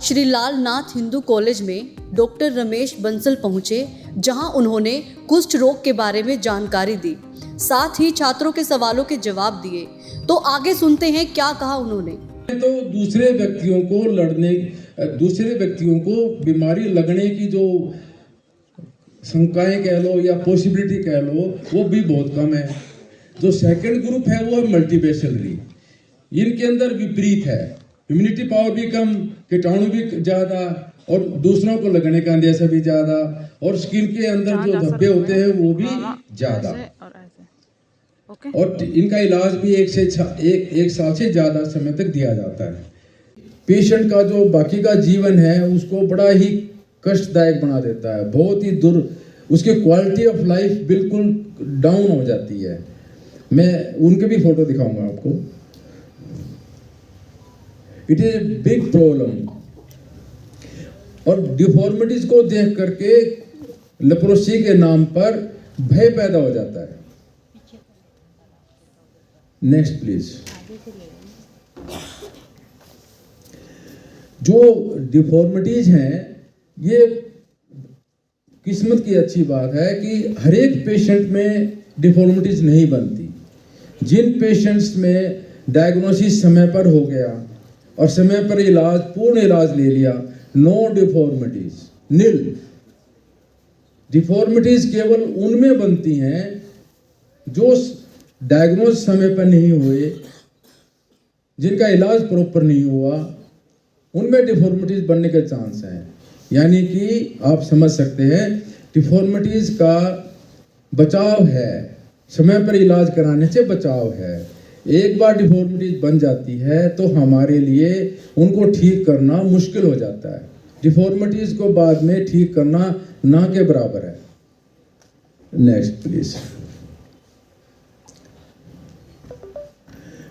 श्री लाल नाथ Hindu college में doctor Ramesh Bansal पहुंचे, जहां उन्होंने कुष्ठ रोग के बारे में जानकारी दी, साथ ही छात्रों के सवालों के जवाब दिए। तो आगे सुनते हैं क्या कहा उन्होंने। तो दूसरे व्यक्तियों को बीमारी लगने की जो शंकाएं कह लो या पॉसिबिलिटी कह लो, वो भी बहुत कम है। जो सेकंड ग्रुप है वो मल्टीपेशनरी, इनके अंदर विपरीत है, इम्यूनिटी पावर भी कम, कीटाणु भी ज्यादा और दूसरों को लगने का अंदेशा भी ज्यादा, और स्किन के अंदर जो धब्बे होते हैं वो भी ज्यादा, और इनका इलाज भी एक साल से ज्यादा समय तक दिया जाता है। पेशेंट का जो बाकी का जीवन है उसको बड़ा ही कष्टदायक बना देता है, बहुत ही उसकी क्वालिटी ऑफ लाइफ बिल्कुल डाउन हो जाती है। मैं उनके भी फोटो दिखाऊंगा आपको। It is a big problem, और डिफॉर्मिटीज को देख करके लेप्रोसी के नाम पर भय पैदा हो जाता है। Next please. जो डिफॉर्मिटीज हैं, ये किस्मत की अच्छी बात है कि हर एक पेशेंट में डिफॉर्मिटीज नहीं बनती। जिन पेशेंट्स में डायग्नोसिस समय पर हो गया और समय पर पूर्ण इलाज ले लिया, नो डिफॉर्मिटीज, नील। डिफॉर्मिटीज केवल उनमें बनती हैं जो डायग्नोज समय पर नहीं हुए, जिनका इलाज प्रॉपर नहीं हुआ, उनमें डिफॉर्मिटीज बनने के चांस हैं। यानी कि आप समझ सकते हैं, डिफॉर्मिटीज का बचाव है, समय पर इलाज कराने से बचाव है। एक बार डिफॉर्मिटीज बन जाती है तो हमारे लिए उनको ठीक करना मुश्किल हो जाता है। डिफॉर्मिटीज को बाद में ठीक करना ना के बराबर है। Next please.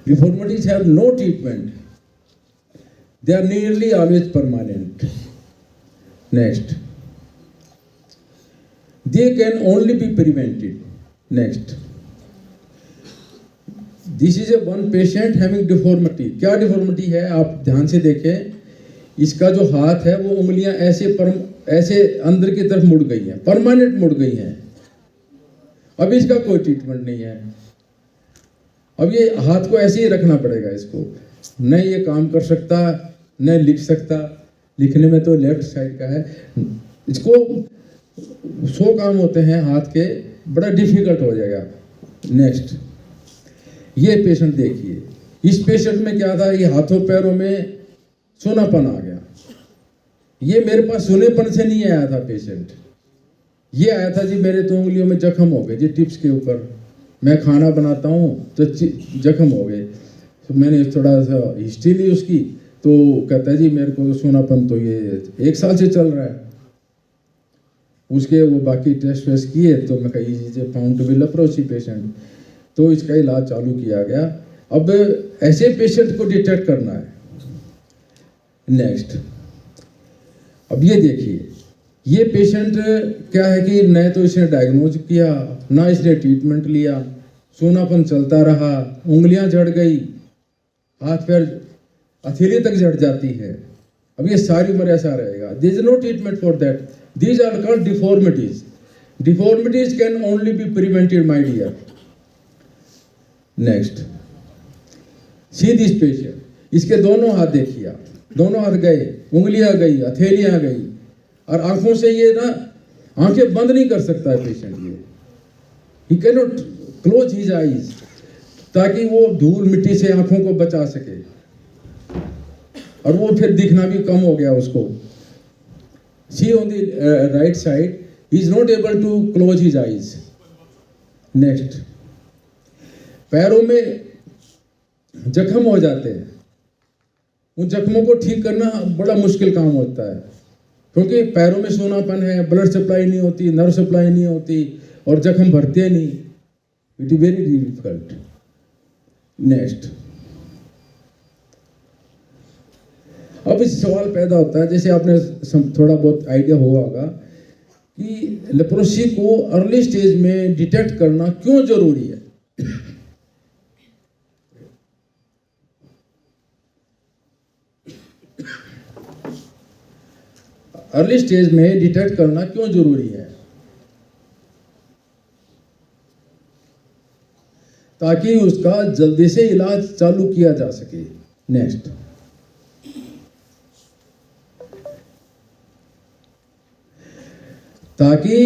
Deformities have no treatment. They are nearly always permanent. Next. They can only be prevented. Next. This is a one patient having deformity. क्या deformity है आप ध्यान से देखें। इसका जो हाथ है वो उंगलियां ऐसे अंदर की तरफ मुड़ गई हैं, परमानेंट मुड़ गई हैं। अब इसका कोई ट्रीटमेंट नहीं है। अब ये हाथ को ऐसे ही रखना पड़ेगा इसको, न ये काम कर सकता, न लिख सकता। लिखने में तो लेफ्ट साइड का है, इसको 100 काम होते हैं हाथ के, बड़ा डिफिकल्ट हो जाएगा। नेक्स्ट। ये पेशेंट देखिए, इस पेशेंट में क्या था, ये हाथों पैरों में सूनापन आ गया। ये मेरे पास सूनेपन से नहीं आया था पेशेंट, ये आया था जी मेरे तो उंगलियों में जख्म हो गए जी, टिप्स के ऊपर। मैं खाना बनाता हूँ तो जख्म हो गए। तो मैंने थोड़ा सा हिस्ट्री ली उसकी, तो कहता है जी मेरे को सोनापन तो ये 1 साल से चल रहा है। उसके वो बाकी टेस्ट वेस्ट किए तो मैं कही found to be leprosy patient, तो इसका इलाज चालू किया गया। अब ऐसे पेशेंट को डिटेक्ट करना है। नेक्स्ट। अब ये देखिए, ये पेशेंट क्या है कि न तो इसने डायग्नोज किया, ना इसने ट्रीटमेंट लिया, सोनापन चलता रहा, उंगलियां झड़ गई, हाथ पैर हथेली तक झड़ जाती है। अब ये सारी उम्र ऐसा रहेगा। There is no treatment for that. These are called deformities. Deformities can only be prevented my dear. Next. See this patient. इसके दोनों हाथ देखिए, दोनों हाथ गए, उंगलियां गई, हथेलियां गई, और आंखों से ये ना आंखें बंद नहीं कर सकता है पेशेंट। ये he can not close his eyes, ताकि वो धूल मिट्टी से आंखों को बचा सके, और वो फिर दिखना भी कम हो गया उसको। See on the right side, he is not able to close his eyes. Next. पैरों में जख्म हो जाते हैं, उन जख्मों को ठीक करना बड़ा मुश्किल काम होता है, क्योंकि पैरों में सूनापन है, ब्लड सप्लाई नहीं होती, नर्व सप्लाई नहीं होती, और जख्म भरते नहीं। It is very difficult. Next. अब इस सवाल पैदा होता है, जैसे आपने थोड़ा बहुत आइडिया हुआ होगा कि लेप्रोसी को अर्ली स्टेज में डिटेक्ट करना क्यों जरूरी है। अर्ली स्टेज में डिटेक्ट करना क्यों जरूरी है? ताकि उसका जल्दी से इलाज चालू किया जा सके। नेक्स्ट, ताकि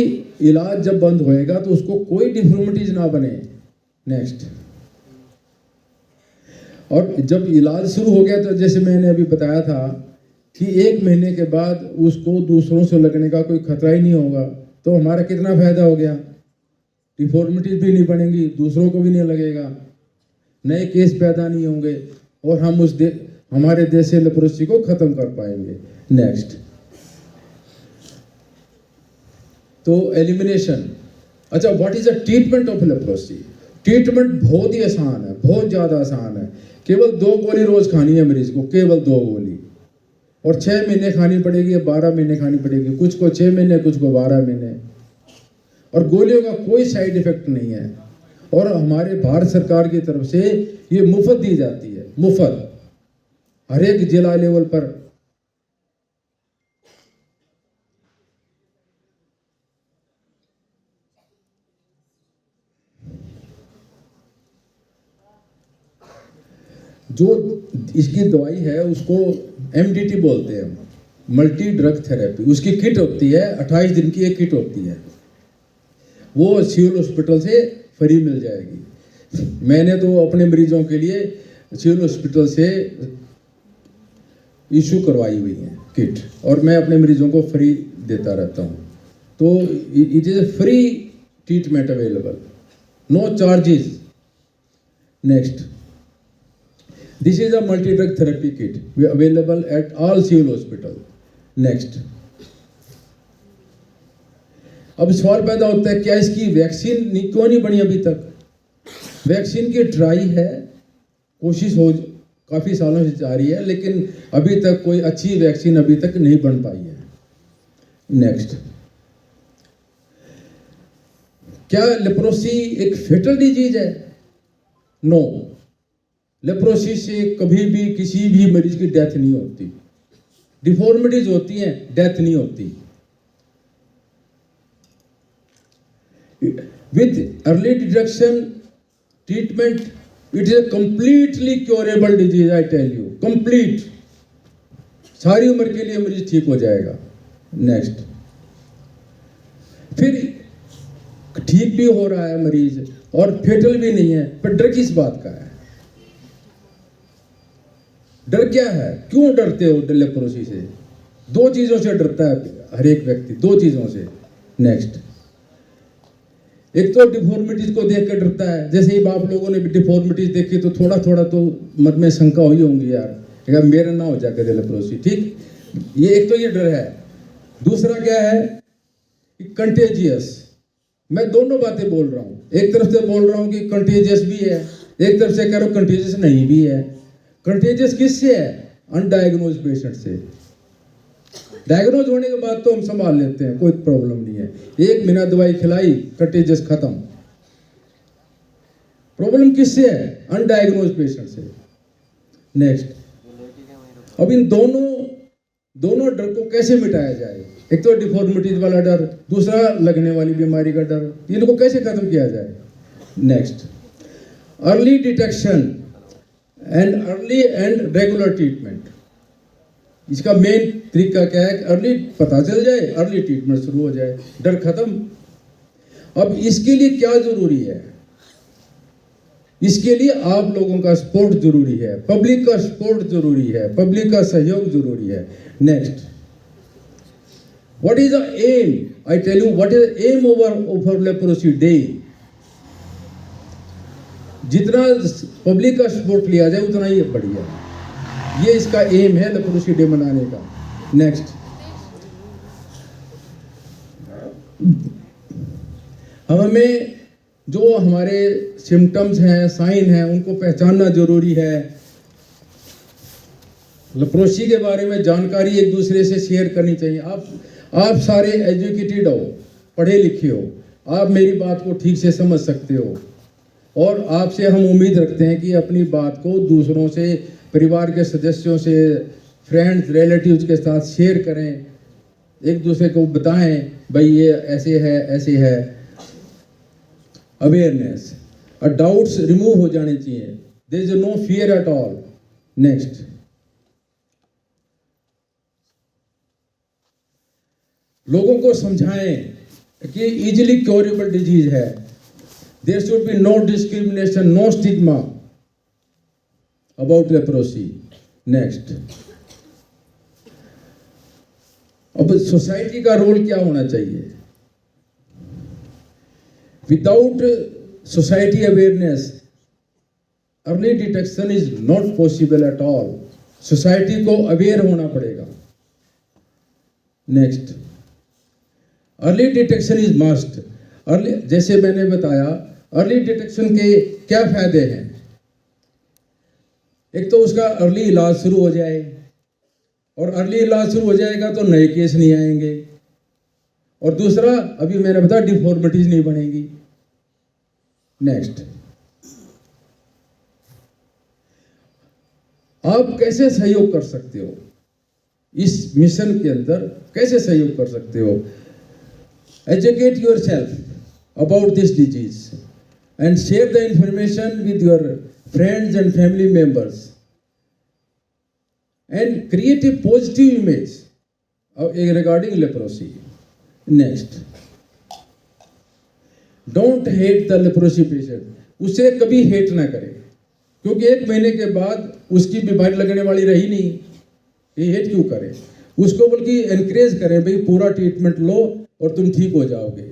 इलाज जब बंद होएगा तो उसको कोई डिफॉर्मिटीज ना बने। नेक्स्ट, और जब इलाज शुरू हो गया तो जैसे मैंने अभी बताया था कि 1 महीने के बाद उसको दूसरों से लगने का कोई खतरा ही नहीं होगा, तो हमारा कितना फायदा हो गया? डिफॉर्मिटीज भी नहीं बनेंगी, दूसरों को भी नहीं लगेगा, नए केस पैदा नहीं होंगे और हम हमारे देश से लेप्रोसी को खत्म कर पाएंगे। नेक्स्ट, तो एलिमिनेशन। अच्छा, what is the treatment of leprosy? Treatment बहुत ही आसान है, बहुत ज़्यादा आसान है। केवल 2 गोली रोज खानी है मरीज को, केवल 2 गोली, और 6 महीने खानी पड़ेगी या 12 महीने खानी पड़ेगी, कुछ को 6 महीने, कुछ को 12 महीने। और गोलियों का कोई साइड इफेक्ट नहीं है, और हमारे भारत सरकार की तरफ से ये मुफ्त दी जाती है, मुफ्त, हर एक जिला लेवल पर। जो इसकी दवाई है उसको MDT बोलते हैं, मल्टी ड्रग थेरेपी। उसकी किट होती है, 28 दिन की एक किट होती है, वो सिविल हॉस्पिटल से फ्री मिल जाएगी। मैंने तो अपने मरीजों के लिए सिविल हॉस्पिटल से इशू करवाई हुई है किट, और मैं अपने मरीजों को फ्री देता रहता हूँ। तो it is a free treatment available, no charges. Next, this is a multi drug therapy kit available at all civil hospital. Next, अब सवाल पैदा होता है क्या इसकी वैक्सीन क्यों नहीं बनी अभी तक? वैक्सीन की ट्राई है, कोशिश हो काफ़ी सालों से जारी है, लेकिन अभी तक कोई अच्छी वैक्सीन अभी तक नहीं बन पाई है। नेक्स्ट, क्या लेप्रोसी एक फेटल डिजीज है? नो, लेप्रोसी से कभी भी किसी भी मरीज की डेथ नहीं होती। डिफॉर्मिटीज होती हैं, डेथ नहीं होती। With early detection treatment it is a completely curable disease, I tell you, complete, सारी उम्र के लिए मरीज ठीक हो जाएगा। नेक्स्ट, फिर ठीक भी हो रहा है मरीज और फेटल भी नहीं है, पर डर किस बात का है? डर क्या है? क्यों डरते हो लेप्रोसी से? 2 चीजों से डरता है हर एक व्यक्ति, 2 चीजों से। नेक्स्ट, एक तो डिफॉर्मिटीज को देख कर डरता है। जैसे ही आप लोगों ने डिफॉर्मिटीज देखी तो थोड़ा थोड़ा तो मन में शंका हुई होंगी, यार मेरा ना हो जाकर लेप्रोसी, ठीक? ये एक तो ये डर है। दूसरा क्या है? कंटेजियस। मैं दोनों बातें बोल रहा हूँ, एक तरफ से बोल रहा हूँ कि कंटेजियस भी है, एक तरफ से कह रहा हूँ कंटेजियस नहीं भी है। कंटेजियस किससे है? अनडायग्नोज पेशेंट से। डायग्नोज होने के बाद तो हम संभाल लेते हैं, कोई प्रॉब्लम नहीं है, 1 महीना दवाई खिलाई, कंटेजियस खत्म। प्रॉब्लम किससे है? अनडायग्नोज पेशेंट से। नेक्स्ट, अब इन दोनों डर को कैसे मिटाया जाए? एक तो डिफॉर्मिटीज वाला डर, दूसरा लगने वाली बीमारी का डर, इनको कैसे खत्म किया जाए? Next, early detection and early and regular treatment. इसका मेन तरीका क्या है? अर्ली पता चल जाए, अर्ली ट्रीटमेंट शुरू हो जाए, डर खत्म। अब इसके लिए क्या जरूरी है? इसके लिए आप लोगों का सपोर्ट जरूरी है, पब्लिक का सपोर्ट जरूरी है, पब्लिक का सहयोग जरूरी है। Next, what is the aim? I tell you what is the aim over leprosy day. जितना पब्लिक का सपोर्ट लिया जाए उतना ही बढ़िया, ये इसका एम है लेप्रोसी डे मनाने का। नेक्स्ट, हमें जो हमारे सिम्टम्स हैं, साइन हैं, उनको पहचानना जरूरी है। लेप्रोसी के बारे में जानकारी एक दूसरे से शेयर करनी चाहिए। आप सारे एजुकेटेड हो, पढ़े लिखे हो, आप मेरी बात को ठीक से समझ सकते हो, और आपसे हम उम्मीद रखते हैं कि अपनी बात को दूसरों से, परिवार के सदस्यों से, फ्रेंड्स, रिलेटिव्स के साथ शेयर करें, एक दूसरे को बताएं भाई ये ऐसे है, अवेयरनेस और डाउट्स रिमूव हो जाने चाहिए, there is no fear at all. Next, लोगों को समझाएं कि इजीली क्योरेबल डिजीज है, there should be no discrimination, no stigma about leprosy. Next, अब सोसाइटी का रोल क्या होना चाहिए? Without society awareness early detection is not possible at all. Society को अवेयर होना पड़ेगा। Next, early detection is must. Early, जैसे मैंने बताया, अर्ली डिटेक्शन के क्या फायदे हैं? एक तो उसका अर्ली इलाज शुरू हो जाए, और अर्ली इलाज शुरू हो जाएगा तो नए केस नहीं आएंगे, और दूसरा अभी मैंने बताया डिफॉर्मिटीज नहीं बनेगी। नेक्स्ट, आप कैसे सहयोग कर सकते हो इस मिशन के अंदर? कैसे सहयोग कर सकते हो? Educate yourself about this disease and share the information with your friends and family members and create a positive image regarding leprosy. Next, don't hate the leprosy patient. उसे कभी हेट ना करें, क्योंकि 1 महीने के बाद उसकी बीमारी लगने वाली रही नहीं, ये हेट क्यों करें? उसको बल्कि एनकरेज करें, भाई पूरा ट्रीटमेंट लो और तुम ठीक हो जाओगे।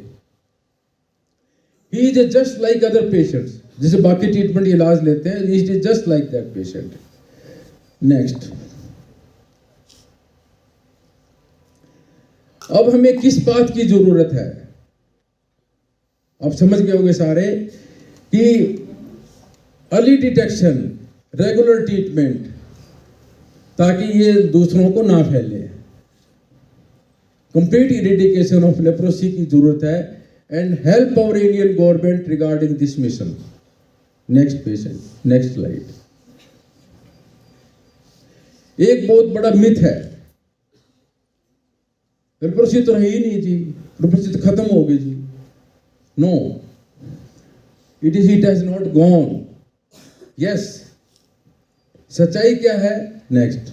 He is just like other patients, जैसे बाकी ट्रीटमेंट इलाज लेते हैं, he is just like that patient. Next, अब हमें किस बात की जरूरत है? आप समझ गए होंगे सारे कि अर्ली डिटेक्शन, रेगुलर ट्रीटमेंट, ताकि ये दूसरों को ना फैले। कंप्लीट इरेडिकेशन ऑफ लेप्रोसी की जरूरत है, and help our Indian government regarding this mission. Next patient, next slide. एक बहुत बड़ा मिथ है, लेप्रोसी तो है ही नहीं जी, लेप्रोसी तो खत्म हो गई जी। No, it has not gone. Yes, सच्चाई क्या है? नेक्स्ट,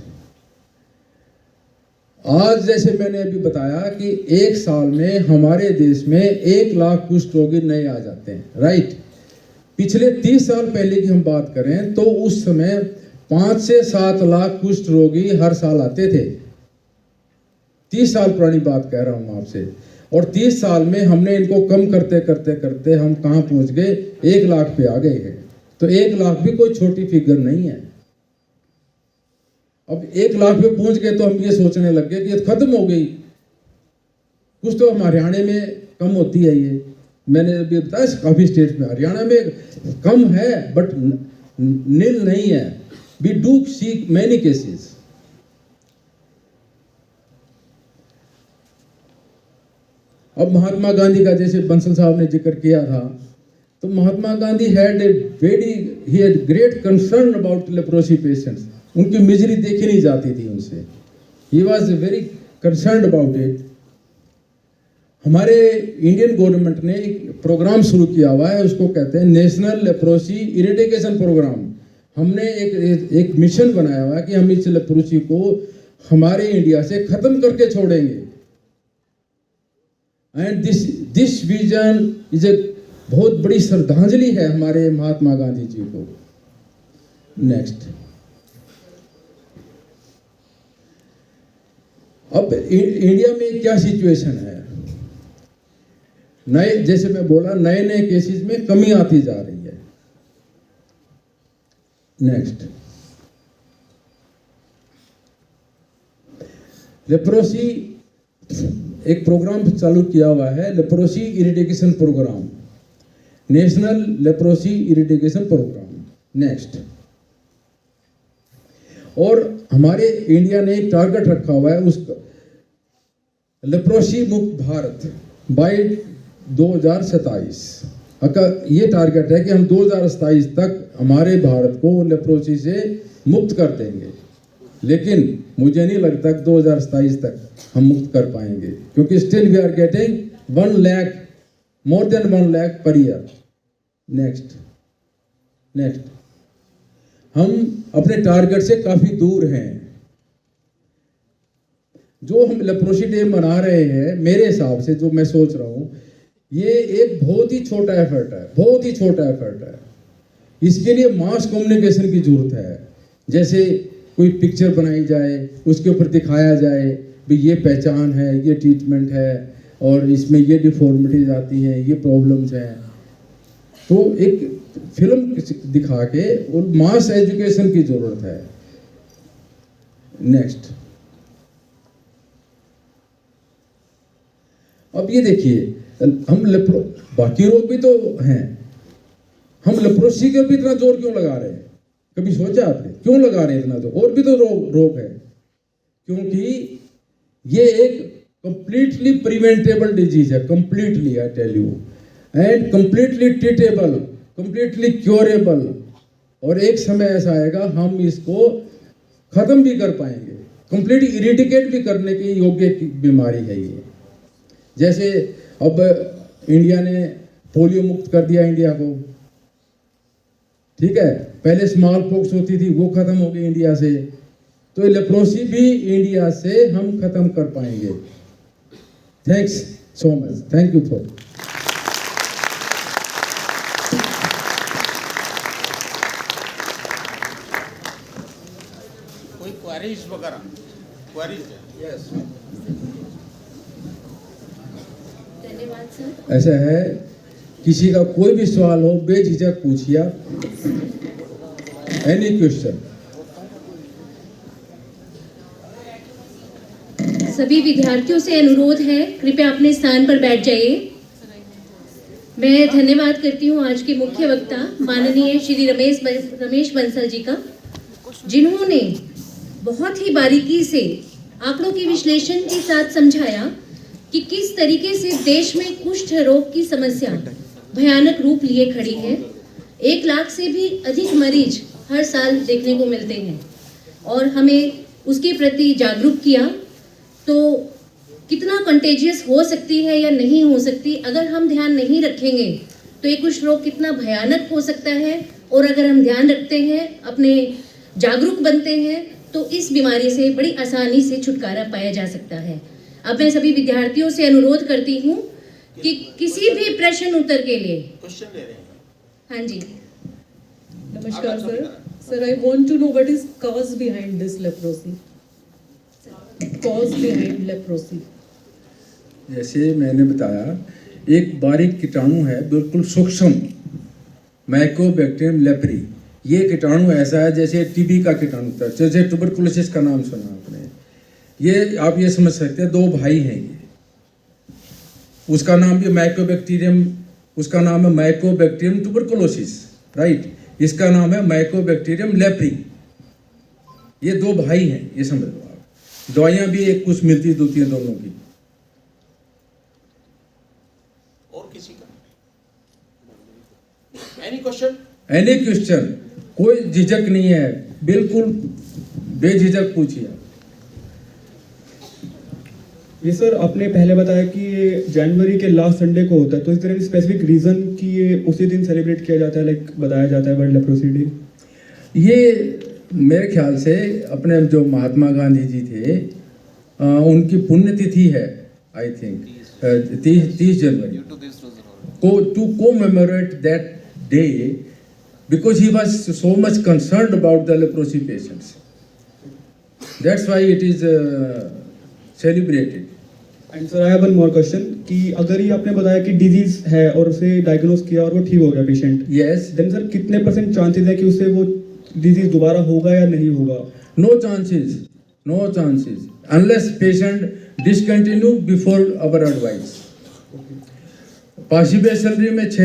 आज जैसे मैंने अभी बताया कि 1 साल में हमारे देश में 1 लाख कुष्ठ रोगी नए आ जाते हैं, राइट? पिछले 30 साल पहले की हम बात करें तो उस समय 5 से 7 लाख कुष्ठ रोगी हर साल आते थे। 30 साल पुरानी बात कह रहा हूं आपसे, और 30 साल में हमने इनको कम करते करते करते हम कहां पहुंच गए? 1 लाख पे आ गए हैं। तो 1 लाख भी कोई छोटी फिगर नहीं है। अब 1 लाख पे पहुंच गए तो हम ये सोचने लग गए कि ये खत्म हो गई। कुछ तो हरियाणा में कम होती है, ये मैंने अभी बताया, काफी स्टेट में, हरियाणा में कम है बट नील नहीं है। We do see many cases. अब महात्मा गांधी का जैसे बंसल साहब ने जिक्र किया था, तो Mahatma Gandhi had great concern about leprosy patients. उनकी मिजरी देखी नहीं जाती थी उनसे। He was very concern about it. हमारे इंडियन गवर्नमेंट ने एक प्रोग्राम शुरू किया हुआ है, उसको कहते हैं नेशनल लेप्रोसी इरेडिकेशन प्रोग्राम। हमने एक मिशन बनाया हुआ है कि हम इस लेप्रोसी को हमारे इंडिया से खत्म करके छोड़ेंगे। And this vision is a बहुत बड़ी श्रद्धांजलि है हमारे महात्मा गांधी जी को। नेक्स्ट, अब इंडिया में क्या सिचुएशन है? नए, जैसे मैं बोला, नए नए केसेस में कमी आती जा रही है। नेक्स्ट, लेप्रोसी एक प्रोग्राम चालू किया हुआ है, leprosy eradication programme, national leprosy eradication programme. Next, और हमारे इंडिया ने एक टारगेट रखा हुआ है उसका, लेप्रोसी मुक्त भारत बाय 2027। ये टारगेट है कि हम 2027 तक हमारे भारत को लेप्रोसी से मुक्त कर देंगे। लेकिन मुझे नहीं लगता कि 2027 तक हम मुक्त कर पाएंगे, क्योंकि still we are getting 1 lakh, more than 1 lakh per year. Next हम अपने टारगेट से काफी दूर हैं। जो हम लेप्रोसी डे मना रहे हैं, मेरे हिसाब से जो मैं सोच रहा हूं, ये एक बहुत ही छोटा एफर्ट है, बहुत ही छोटा एफर्ट है। इसके लिए मास कम्युनिकेशन की जरूरत है। जैसे कोई पिक्चर बनाई जाए, उसके ऊपर दिखाया जाए भी ये पहचान है, ये ट्रीटमेंट है, और इसमें ये डिफॉर्मिटीज आती हैं, ये प्रॉब्लम्स हैं। तो एक फिल्म दिखा के और मास एजुकेशन की जरूरत है। नेक्स्ट, अब ये देखिए, हम बाकी रोग भी तो हैं, हम लेप्रोसी के भी इतना जोर क्यों लगा रहे हैं? कभी सोचा आपने क्यों लगा रहे हैं इतना जोर? और भी तो रोग है, क्योंकि ये एक कंप्लीटली प्रिवेंटेबल डिजीज है, completely, I tell you, and completely treatable, completely curable. और एक समय ऐसा आएगा हम इसको खत्म भी कर पाएंगे, कंप्लीटली इरेडिकेट भी करने के योग्य बीमारी है ये। जैसे अब इंडिया ने पोलियो मुक्त कर दिया इंडिया को, ठीक है, पहले स्मॉल पॉक्स होती थी, वो खत्म हो गई इंडिया से। तो लेप्रोसी भी इंडिया से हम खत्म कर पाएंगे। Thanks so much, thank you for. कोई क्वेरीज वगैरह? क्वेरीज? यस। धन्यवाद सर। ऐसा है, किसी का कोई भी सवाल हो बेझिझक पूछिए, एनी क्वेश्चन। सभी विद्यार्थियों से अनुरोध है, कृपया अपने स्थान पर बैठ जाइए। मैं धन्यवाद करती हूँ आज के मुख्य वक्ता माननीय श्री रमेश बंसल जी का, जिन्होंने बहुत ही बारीकी से आंकड़ों के विश्लेषण के साथ समझाया कि किस तरीके से देश में कुष्ठ रोग की समस्या भयानक रूप लिए खड़ी है। 1 लाख से भी अधिक मरीज हर साल देखने को मिलते हैं, और हमें उसके प्रति जागरूक किया। तो कितना कंटेजियस हो सकती है या नहीं हो सकती, अगर हम ध्यान नहीं रखेंगे तो ये कुष्ठ रोग कितना भयानक हो सकता है, और अगर हम ध्यान रखते हैं, अपने जागरूक बनते हैं, तो इस बीमारी से बड़ी आसानी से छुटकारा पाया जा सकता है। अब मैं सभी विद्यार्थियों से अनुरोध करती हूँ कि किसी भी प्रश्न उत्तर के लिए क्वेश्चन ले रहे हैं। हाँ जी। Namaskar sir. Sir, I want to know what is cause behind this leprosy. Cause behind leprosy. जैसे मैंने बताया, एक बारीक कीटाणु है, बिल्कुल सूक्ष्म, माइकोबैक्टीरियम लेप्री। ये कीटाणु ऐसा है जैसे टीबी का कीटाणु था, जैसे ट्यूबरकुलोसिस का नाम सुना आपने। ये आप ये समझ सकते हैं, 2 भाई हैं ये। उसका नाम भी माइकोबैक्टीरियम, उसका नाम है माइकोबैक्टीरियम ट्यूबरकुलोसिस, राइट। इसका नाम है माइकोबैक्टीरियम लेप्री। ये 2 भाई हैं, ये समझ लो आप। दवाइयाँ भी एक कुछ मिलती जुलती हैं दोनों की। और किसी का? Any question? एनी क्वेश्चन, कोई झिझक नहीं है, बिल्कुल बेझिझक पूछिए। ये सर, आपने पहले बताया कि ये जनवरी के लास्ट संडे को होता है, तो इस तरह स्पेसिफिक रीजन कि ये उसी दिन सेलिब्रेट किया जाता है, लाइक बताया जाता है वर्ल्ड लेप्रोसी डे? ये मेरे ख्याल से अपने जो महात्मा गांधी जी थे, उनकी पुण्यतिथि है, आई थिंक 30 जनवरी को, to commemorate that day, because he was so much concerned about the leprosy patients. That's why it is celebrated. And sir, I have one more question कि अगर ये आपने बताया कि डिजीज है और उसे डायग्नोस किया और वो ठीक हो गया पेशेंट, Yes. देन सर कितने % चांसेस है कि उससे वो डिजीज दोबारा होगा या नहीं होगा? No chances. No chances. Unless patient discontinue before our advice. Possible salary में 6